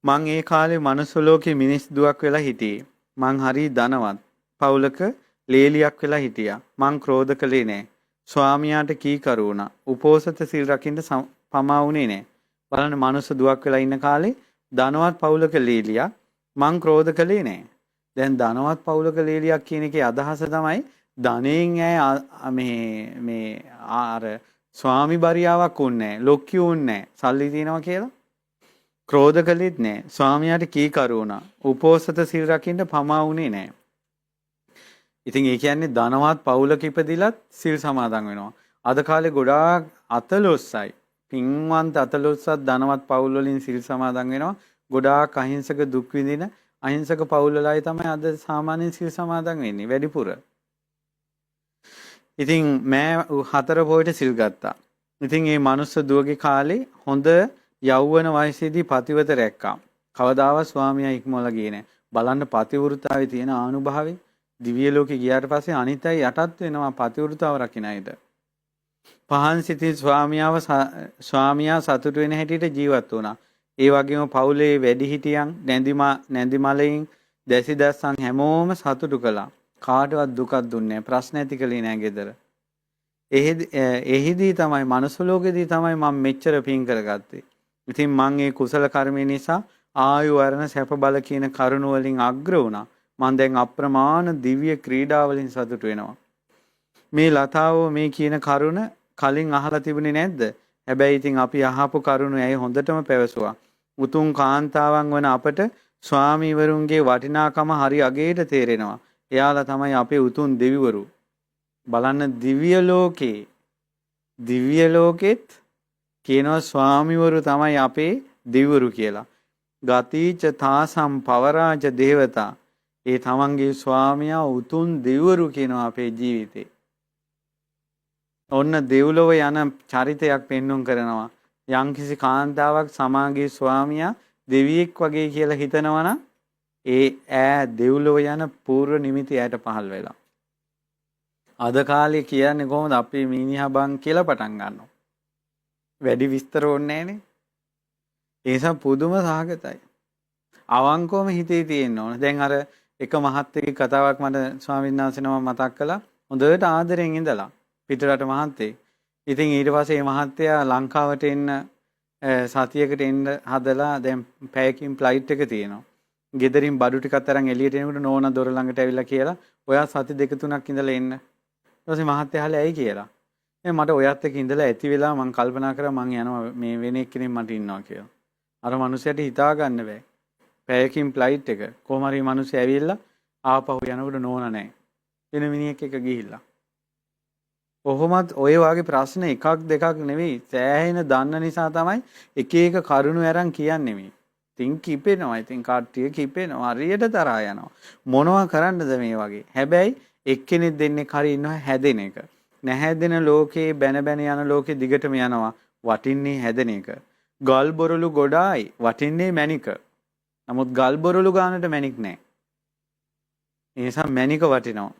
මං ඒ කාලේ මනුස්ස ලෝකේ මිනිස් දුවක් වෙලා හිටියේ. මං හරි ධනවත්. පවුලක ලේලියක් වෙලා හිටියා. මං ක්‍රෝධ කළේ නෑ. ස්වාමියාට කීකරු වුණා. උපෝසත සිල් රකින්න පමා වුණේ නෑ. බලන්න මනුස්ස දුවක් වෙලා ඉන්න කාලේ ධනවත් පවුලක ලේලියක් මං ක්‍රෝධ කළේ නෑ. දැන් ධනවත් පවුලක ලේලියක් කියන එකේ අදහස තමයි ධනෙන් ඇය මේ අර ස්වාමි බරියාවක් උන්නේ නෑ. ලොක්කිය උන්නේ නෑ. සල්ලි තියනවා කියලා ක්‍රෝධ කළෙත් නෑ. ස්වාමියාට කීකරු වුණා. උපෝසත සිල් රකින්න පමා වුණේ නෑ. ඉතින් ඒ කියන්නේ ධනවත් පවුලක ඉපදිලත් සිල් සමාදන් වෙනවා. අද කාලේ ගොඩාක් අතලොස්සයි. පින්වන්ත අතලොස්සත් ධනවත් පවුල් වලින් සිල් සමාදන් වෙනවා. ගොඩාක් අහිංසක දුක් විඳින අහිංසක පවුල් වලයි තමයි අද සාමාන්‍යයෙන් සිල් සමාදන් වෙන්නේ වැඩිපුර. ඉතින් මම 4 පොයට සිල් ගත්තා. ඉතින් මේ මනුස්ස දුවගේ කාලේ හොඳ යෞවන වයසේදී පතිවත රැක්කා. කවදාවත් ස්වාමියා ඉක්මවලා ගියේ නැහැ. බලන්න පතිවෘතාවේ තියෙන ආනුභාවය. දිව්‍ය ලෝකේ ගියාට පස්සේ අනිත් අය යටත් වෙනවා පතිවෘතාව රකින්න අයද. පහන් සිතින් ස්වාමියා සතුටු වෙන හැටියට ජීවත් වුණා. ඒ වගේම පවුලේ වැඩිහිටියන් නැන්දිමලෙන් දැසිදස්සන් හැමෝම සතුටු කළා. කාටවත් දුකක් දුන්නේ නැහැ. ප්‍රශ්න ඇති කළේ නැහැ ගෙදර. එහිදී තමයි මනුස්ස ලෝකෙදී තමයි මම මෙච්චර පින් කරගත්තේ. ඉතින් මං ඒ කුසල කර්මය නිසා ආයු වර්ණ සැප බල කියන කරුණ වලින් අග්‍ර වුණා. මම දැන් අප්‍රමාණ දිව්‍ය ක්‍රීඩා වලින් සතුටු වෙනවා. මේ ලතාව මේ කියන කරුණ කලින් අහලා තිබුණේ නැද්ද? හැබැයි ඉතින් අපි අහපු කරුණ ඇයි හොඳටම පැවසුවා. උතුම් කාන්තාවන් වන අපට ස්වාමීවරුන්ගේ වටිනාකම හරි අගේට තේරෙනවා. එයාලා තමයි අපේ උතුම් දෙවිවරු. බලන්න දිව්‍ය ලෝකෙත් කියනවා ස්වාමීවරු තමයි අපේ දෙවිවරු කියලා. ගතිච තාසම් පවරාජ දේවතා. ඒ තමන්ගේ ස්වාමියා උතුම් දෙවිවරු කියනවා අපේ ජීවිතේ. ඔන්න දෙව්ලොව යන චරිතයක් පෙන්වුම් කරනවා. යම්කිසි කාන්තාවක් සමාගයේ ස්වාමියා දෙවියෙක් වගේ කියලා හිතනවා නම් ඈ දෙව්ලොව යන පූර්ව නිමිති ඈට පහළ වෙලා. අද කාලේ කියන්නේ කොහොමද අපේ මීනිහා බං කියලා පටන් ගන්නවා. වැඩි විස්තර ඕනේ නැහනේ. ඒ නිසා පුදුම සහගතයි. අවංකවම හිතේ තියෙන්න ඕන. දැන් අර එක මහත්තයෙක් කතාවක් මට ස්වාමීන් වහන්සේ නම මතක් කළා. හොඳට ආදරෙන් ඉඳලා පිටරට මහත්තයෙක්. ඉතින් ඊට පස්සේ මේ මහත්තයා ලංකාවට එන්න සතියකට එන්න හදලා දැන් පැයකින් ෆ්ලයිට් එක තියෙනවා. ගෙදරින් බඩු ටිකක් අරන් එළියට එනකොට නෝනා දොර ළඟට ඇවිල්ලා කියලා ඔයා සති දෙක තුනක් ඉඳලා එන්න. ඊට පස්සේ මහත්තයා අහලා ඇයි කියලා. මට ඔයත් එක්ක ඉඳලා ඇති වෙලා මං කල්පනා කරා මං යනවා මේ වෙන එක්කෙනෙක් මට ඉන්නවා කියලා. අර මිනිහයාට හිතා ගන්න බෑ. පැයකින් ෆ්ලයිට් එක කොහොම හරි මිනිස්සු ඇවිල්ලා ආපහු යනකොට නෝනා නැහැ. වෙන මිනිහෙක් එක ගිහිල්ලා. කොහොමත් ඔය වගේ ප්‍රශ්න එකක් දෙකක් නෙවෙයි සෑහෙන දන්න නිසා තමයි එක එක කරුණු අරන් කියන්නේ මේ. ඉතින් කිපෙනවා. ඉතින් කට්ටිය කිපෙනවා. හරියට තරහා යනවා. මොනවා කරන්නද මේ වගේ. හැබැයි එක්කෙනෙක් දෙන්නෙක් හරි ඉන්නවා හැදෙන එක. නැහැදෙන ලෝකේ බැන බැන යන ලෝකේ දිගටම යනවා. වටින්නේ හැදෙන එක. ගල් බොරළු ගොඩායි වටින්නේ මැණික. නමුත් ගල් බොරළු ගානට මැණික් නැහැ. ඒ නිසා මැණික වටිනවා.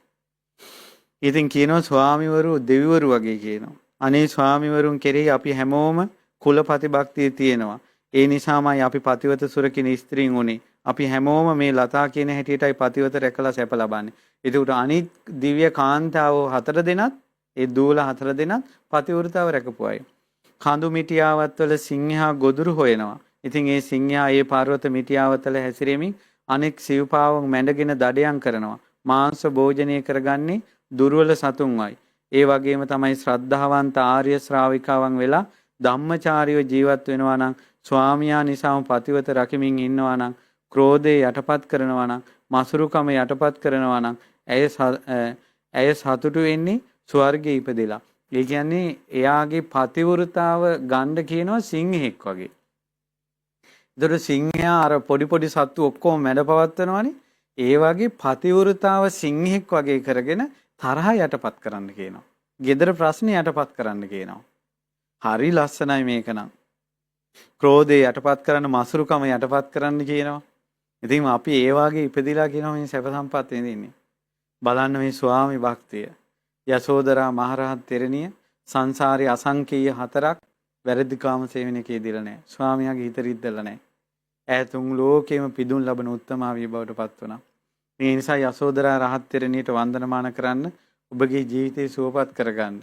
ඉතින් කියනවා ස්වාමිවරු දෙවිවරු වගේ කියනවා. අනේ ස්වාමිවරුන් කෙරෙහි අපි හැමෝම කුල ප්‍රතිභක්තිය තියෙනවා. ඒ නිසාමයි අපි පතිවත සුරකින ස්ත්‍රීන් උනේ. අපි හැමෝම මේ ලතා කියන හැටියටයි පතිවත රැකලා සැප ලබන්නේ. ඒකට අනිත් දිව්‍ය කාන්තාවෝ 4 දෙනත් ඒ දූල 4 දෙනත් පතිවෘතාව රැකපු අය. කඳු මිටියාවත් වල සිංහා ගොදුරු හොයනවා. ඉතින් ඒ සිංහා ඒ පර්වත මිටියාවත් වල හැසිරෙමින් අනෙක් සිව්පාවුන් මැඩගෙන දඩයන් කරනවා. මාංශ භෝජනය කරගන්නේ දුර්වල සතුන්වයි. ඒ වගේම තමයි ශ්‍රද්ධාවන්ත ආර්ය ශ්‍රාවිකාවන් වෙලා ධම්මචාරීව ජීවත් වෙනවා නම් ස්වාමියා නිසාම පතිවත රකිමින් ඉන්නවා නම් ක්‍රෝධේ යටපත් කරනවා නම් මසුරුකම යටපත් කරනවා නම් ඇය සතුටු වෙන්නේ ස්වර්ගයේ ඉපදෙලා. ඒ කියන්නේ එයාගේ පතිවෘතාව ගන්න කියනවා සිංහෙක් වගේ. ඒතර සිංහයා අර පොඩි පොඩි සත්තු ඔක්කොම මැඩපවත්වනවානේ. ඒ වගේ පතිවෘතාව සිංහෙක් වගේ කරගෙන තරහ යටපත් කරන්න කියනවා. gedara ප්‍රශ්නේ යටපත් කරන්න කියනවා. හරි ලස්සනයි මේක නම්. ක්‍රෝධය යටපත් කරන්න මසුරුකම යටපත් කරන්න කියනවා. ඉතින් අපි ඒ වාගේ ඉපදිලා කියනවා මේ සැප සම්පත් විඳින්නේ. බලන්න මේ ස්වාමි භක්තිය. යසෝදරා මහරහත් තෙරණිය සංසාරේ අසංකේය 4ක් වැරදිකාම සේවනකේ දිලා නැහැ. ස්වාමියාගේ හිත රිද්දලා නැහැ. ඈ තුන් ලෝකෙම පිදුම් ලබන උත්තමාවිය බවට පත් වුණා. මේ නිසා යසෝදරා රහත් තෙරණියට වන්දනමාන කරන්න ඔබගේ ජීවිතය සුවපත් කරගන්න.